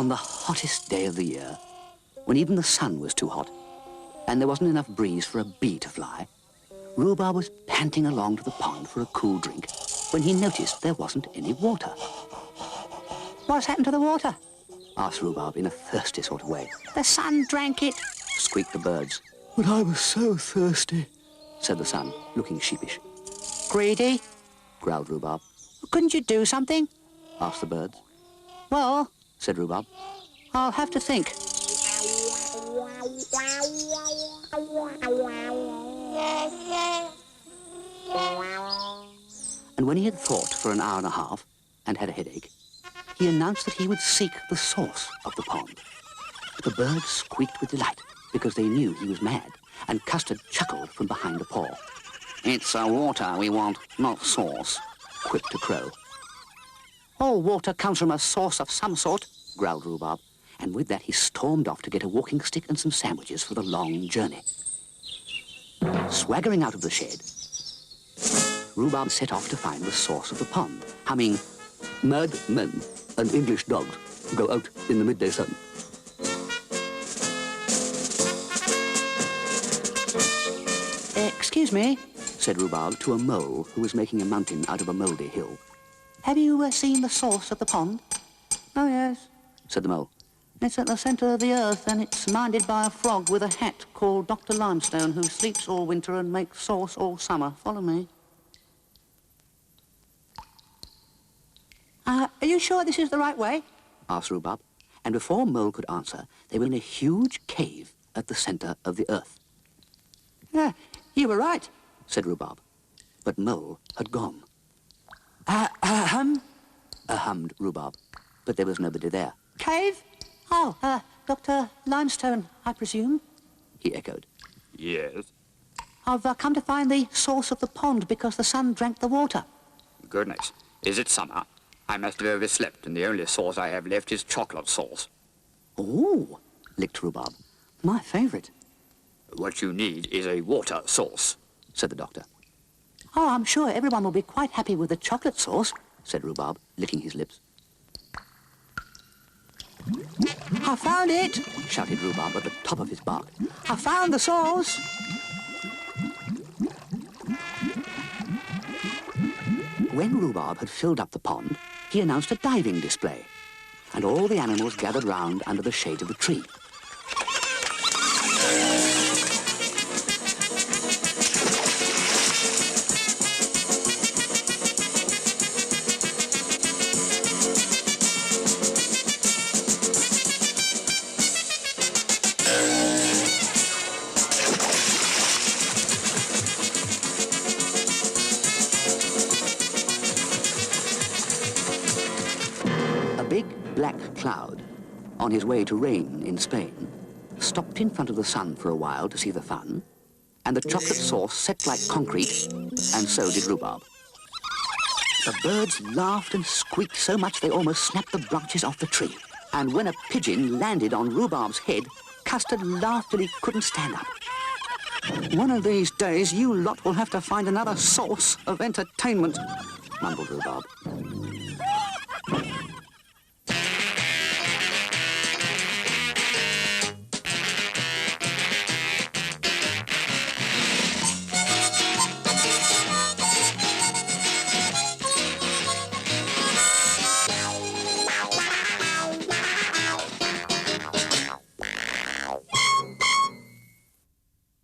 On the hottest day of the year, when even the sun was too hot, and there wasn't enough breeze for a bee to fly, Rhubarb was panting along to the pond for a cool drink when he noticed there wasn't any water. "What's happened to the water?" asked Rhubarb in a thirsty sort of way. "The sun drank it," squeaked the birds. "But I was so thirsty," said the sun, looking sheepish. "Greedy?" growled Rhubarb. "Couldn't you do something?" asked the birds. "Well," said Rhubarb, "I'll have to think." And when he had thought for an hour and a half and had a headache, he announced that he would seek the source of the pond. The birds squeaked with delight because they knew he was mad, and Custard chuckled from behind a paw. "It's water we want, not sauce," quipped a crow. "All water comes from a source of some sort," growled Rhubarb, and with that he stormed off to get a walking stick and some sandwiches for the long journey. Swaggering out of the shed, Rhubarb set off to find the source of the pond, humming, "Mad men and English dogs go out in the midday sun." "Excuse me," said Rhubarb to a mole who was making a mountain out of a mouldy hill. "Have you seen the source of the pond?" "Oh, yes," said the mole. "It's at the centre of the earth, and it's minded by a frog with a hat called Dr. Limestone, who sleeps all winter and makes sauce all summer. Follow me." "Are you sure this is the right way?" asked Rhubarb. And before Mole could answer, they were in a huge cave at the centre of the earth. "Yeah, you were right," said Rhubarb. But Mole had gone. Hummed Rhubarb, but there was nobody there. "Cave? Oh, Dr. Limestone, I presume?" he echoed. "Yes." "I've come to find the source of the pond because the sun drank the water." "Goodness, is it summer? I must have overslept, and the only sauce I have left is chocolate sauce." "Oh," licked Rhubarb. "My favourite." "What you need is a water sauce," said the doctor. "Oh, I'm sure everyone will be quite happy with the chocolate sauce," said Rhubarb, licking his lips. "I found it!" shouted Rhubarb at the top of his bark. "I found the sauce!" When Rhubarb had filled up the pond, he announced a diving display, and all the animals gathered round under the shade of the tree. Black cloud, on his way to rain in Spain, stopped in front of the sun for a while to see the fun, and the chocolate sauce set like concrete, and so did Rhubarb. The birds laughed and squeaked so much they almost snapped the branches off the tree, and when a pigeon landed on Rhubarb's head, Custard laughed till he couldn't stand up. "One of these days you lot will have to find another source of entertainment," mumbled Rhubarb.